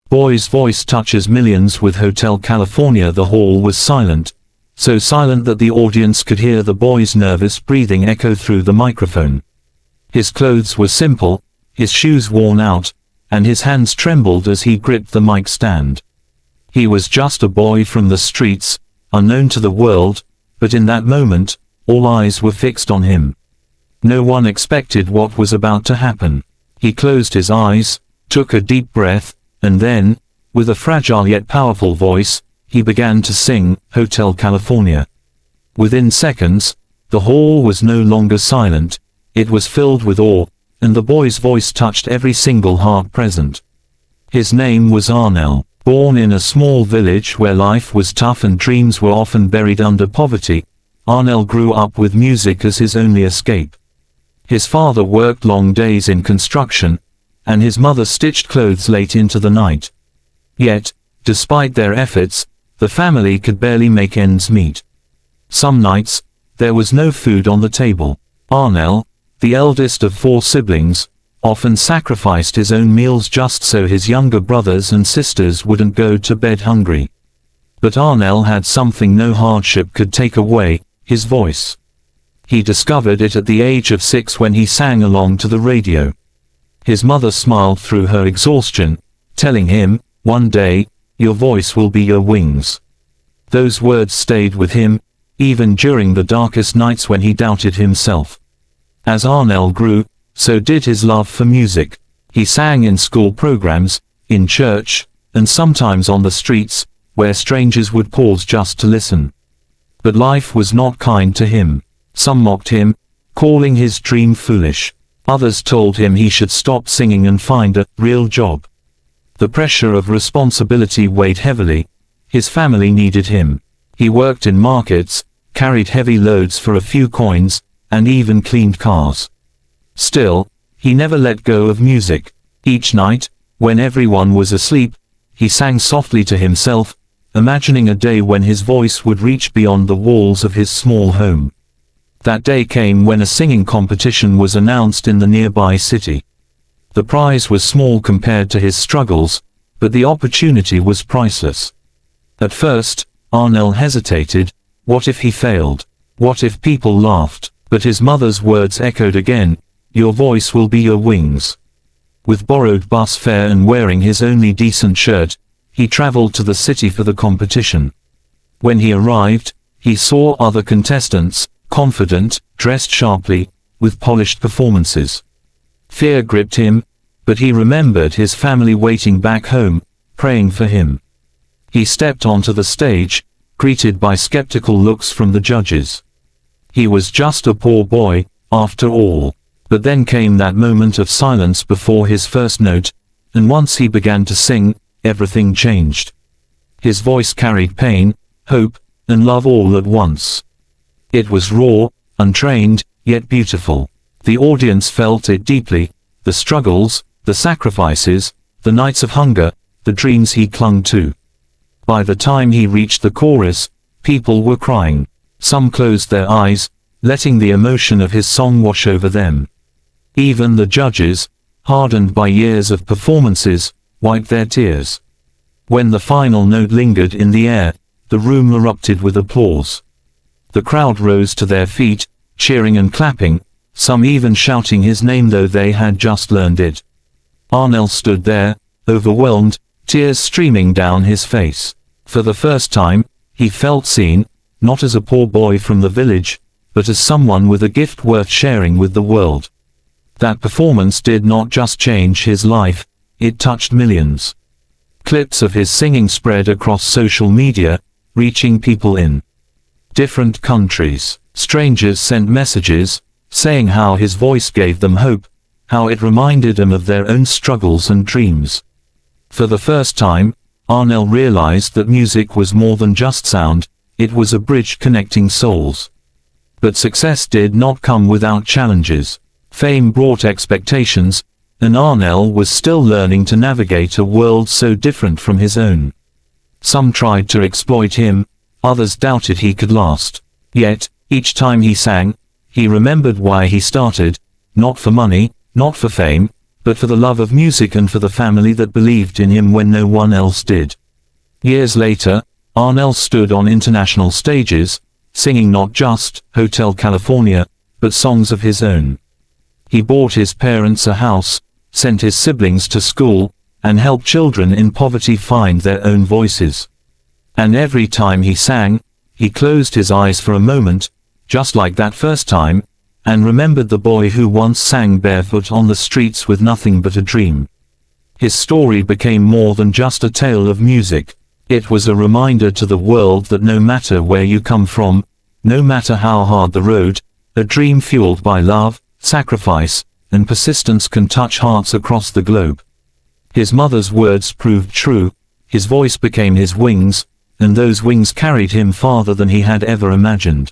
Boy's voice touches millions with Hotel California. The hall was silent, so silent that the audience could hear the boy's nervous breathing echo through the microphone. His clothes were simple, his shoes worn out, and his hands trembled as he gripped the mic stand. He was just a boy from the streets, unknown to the world, but in that moment, all eyes were fixed on him. No one expected what was about to happen. He closed his eyes, took a deep breath, and then, with a fragile yet powerful voice, he began to sing Hotel California. Within seconds, the hall was no longer silent, it was filled with awe, and the boy's voice touched every single heart present. His name was Arnel. Born in a small village where life was tough and dreams were often buried under poverty, Arnel grew up with music as his only escape. His father worked long days in construction, and his mother stitched clothes late into the night. Yet, despite their efforts, the family could barely make ends meet. Some nights, there was no food on the table. Arnel, the eldest of 4 siblings, often sacrificed his own meals just so his younger brothers and sisters wouldn't go to bed hungry. But Arnel had something no hardship could take away, his voice. He discovered it at the age of 6 when he sang along to the radio. His mother smiled through her exhaustion, telling him, "One day, your voice will be your wings." Those words stayed with him, even during the darkest nights when he doubted himself. As Arnel grew, so did his love for music. He sang in school programs, in church, and sometimes on the streets, where strangers would pause just to listen. But life was not kind to him. Some mocked him, calling his dream foolish. Others told him he should stop singing and find a real job. The pressure of responsibility weighed heavily. His family needed him. He worked in markets, carried heavy loads for a few coins, and even cleaned cars. Still, he never let go of music. Each night, when everyone was asleep, he sang softly to himself, imagining a day when his voice would reach beyond the walls of his small home. That day came when a singing competition was announced in the nearby city. The prize was small compared to his struggles, but the opportunity was priceless. At first, Arnel hesitated. What if he failed? What if people laughed? But his mother's words echoed again, "Your voice will be your wings." With borrowed bus fare and wearing his only decent shirt, he traveled to the city for the competition. When he arrived, he saw other contestants, confident, dressed sharply, with polished performances. Fear gripped him, but he remembered his family waiting back home, praying for him. He stepped onto the stage, greeted by skeptical looks from the judges. He was just a poor boy, after all. But then came that moment of silence before his first note, and once he began to sing, everything changed. His voice carried pain, hope, and love all at once. It was raw, untrained, yet beautiful. The audience felt it deeply, the struggles, the sacrifices, the nights of hunger, the dreams he clung to. By the time he reached the chorus, people were crying. Some closed their eyes, letting the emotion of his song wash over them. Even the judges, hardened by years of performances, wiped their tears. When the final note lingered in the air, the room erupted with applause. The crowd rose to their feet, cheering and clapping, some even shouting his name though they had just learned it. Arnel stood there, overwhelmed, tears streaming down his face. For the first time, he felt seen, not as a poor boy from the village, but as someone with a gift worth sharing with the world. That performance did not just change his life, it touched millions. Clips of his singing spread across social media, reaching people in different countries. Strangers sent messages, saying how his voice gave them hope, how it reminded them of their own struggles and dreams. For the first time, Arnel realized that music was more than just sound, it was a bridge connecting souls. But success did not come without challenges. Fame brought expectations, and Arnel was still learning to navigate a world so different from his own. Some tried to exploit him, others doubted he could last. Yet, each time he sang, he remembered why he started, not for money, not for fame, but for the love of music and for the family that believed in him when no one else did. Years later, Arnel stood on international stages, singing not just Hotel California, but songs of his own. He bought his parents a house, sent his siblings to school, and helped children in poverty find their own voices. And every time he sang, he closed his eyes for a moment, just like that first time, and remembered the boy who once sang barefoot on the streets with nothing but a dream. His story became more than just a tale of music. It was a reminder to the world that no matter where you come from, no matter how hard the road, a dream fueled by love, sacrifice, and persistence can touch hearts across the globe. His mother's words proved true, his voice became his wings, and those wings carried him farther than he had ever imagined.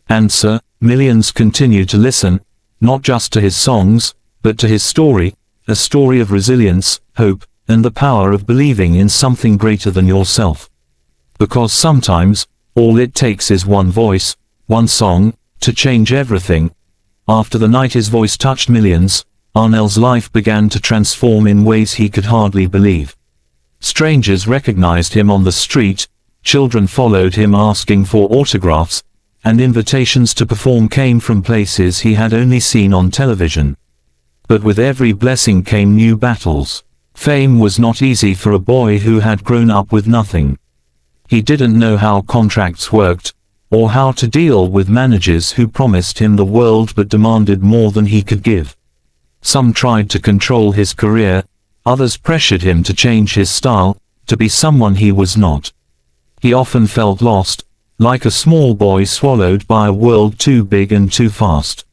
And so, millions continue to listen, not just to his songs, but to his story, a story of resilience, hope, and the power of believing in something greater than yourself. Because sometimes, all it takes is one voice, one song, to change everything. After the night his voice touched millions, Arnel's life began to transform in ways he could hardly believe. Strangers recognized him on the street, children followed him asking for autographs, and invitations to perform came from places he had only seen on television. But with every blessing came new battles. Fame was not easy for a boy who had grown up with nothing. He didn't know how contracts worked, or how to deal with managers who promised him the world but demanded more than he could give. Some tried to control his career, others pressured him to change his style, to be someone he was not. He often felt lost, like a small boy swallowed by a world too big and too fast.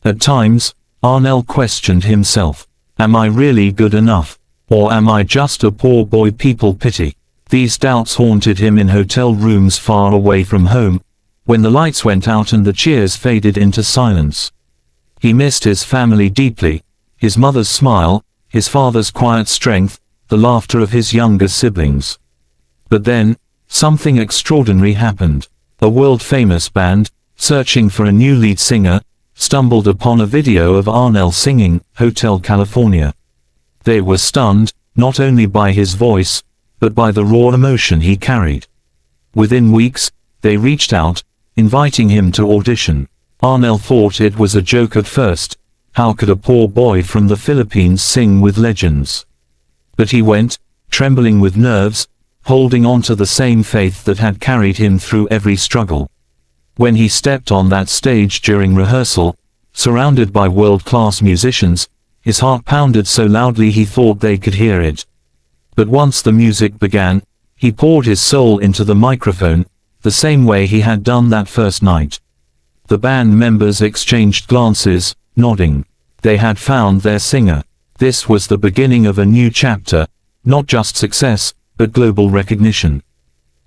At times, Arnel questioned himself. Am I really good enough? Or am I just a poor boy people pity? These doubts haunted him in hotel rooms far away from home, when the lights went out and the cheers faded into silence. He missed his family deeply, his mother's smile, his father's quiet strength, the laughter of his younger siblings. But then, something extraordinary happened. A world-famous band, searching for a new lead singer, stumbled upon a video of Arnel singing Hotel California. They were stunned, not only by his voice, but by the raw emotion he carried. Within weeks, they reached out, inviting him to audition. Arnel thought it was a joke at first. How could a poor boy from the Philippines sing with legends? But he went, trembling with nerves, holding on to the same faith that had carried him through every struggle. When he stepped on that stage during rehearsal, surrounded by world-class musicians, his heart pounded so loudly he thought they could hear it. But once the music began, he poured his soul into the microphone, the same way he had done that first night. The band members exchanged glances, nodding. They had found their singer. This was the beginning of a new chapter, not just success, but global recognition.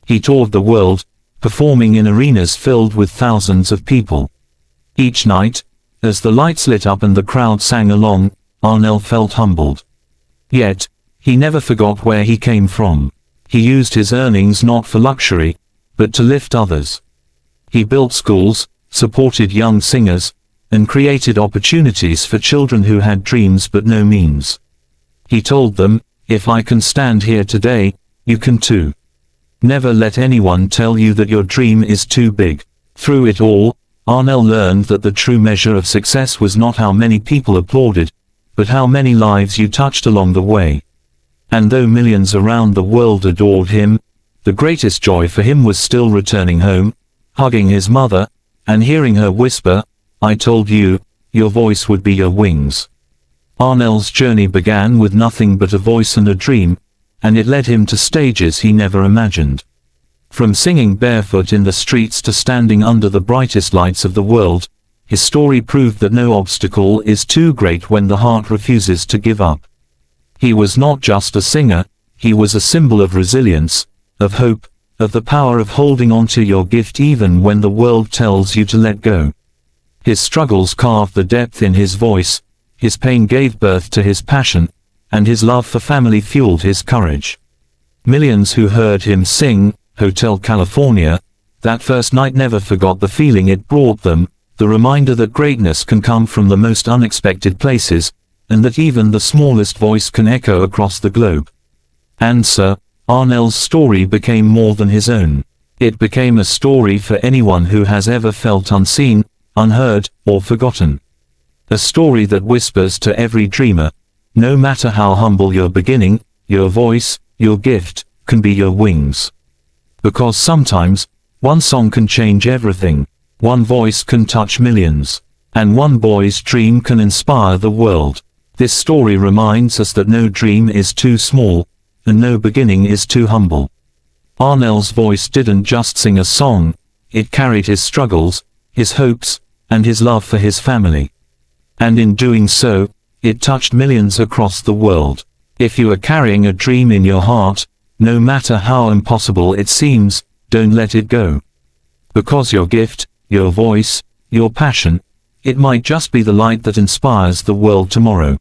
He toured the world, performing in arenas filled with thousands of people. Each night, as the lights lit up and the crowd sang along, Arnel felt humbled. Yet, he never forgot where he came from. He used his earnings not for luxury, but to lift others. He built schools, supported young singers, and created opportunities for children who had dreams but no means. He told them, if I can stand here today, you can too. Never let anyone tell you that your dream is too big. Through it all, Arnel learned that the true measure of success was not how many people applauded, but how many lives you touched along the way. And though millions around the world adored him, the greatest joy for him was still returning home, hugging his mother, and hearing her whisper, I told you, your voice would be your wings. Arnel's journey began with nothing but a voice and a dream, and it led him to stages he never imagined. From singing barefoot in the streets to standing under the brightest lights of the world, his story proved that no obstacle is too great when the heart refuses to give up. He was not just a singer, he was a symbol of resilience, of hope, of the power of holding on to your gift even when the world tells you to let go. His struggles carved the depth in his voice, his pain gave birth to his passion, and his love for family fueled his courage. Millions who heard him sing Hotel California that first night never forgot the feeling it brought them, the reminder that greatness can come from the most unexpected places, and that even the smallest voice can echo across the globe. And Sir Arnell's story became more than his own. It became a story for anyone who has ever felt unseen, unheard, or forgotten. A story that whispers to every dreamer, no matter how humble your beginning, your voice, your gift, can be your wings. Because sometimes, one song can change everything, one voice can touch millions, and one boy's dream can inspire the world. This story reminds us that no dream is too small, and no beginning is too humble. Arnell's voice didn't just sing a song, it carried his struggles, his hopes, and his love for his family. And in doing so, it touched millions across the world. If you are carrying a dream in your heart, no matter how impossible it seems, don't let it go. Because your gift, your voice, your passion, it might just be the light that inspires the world tomorrow.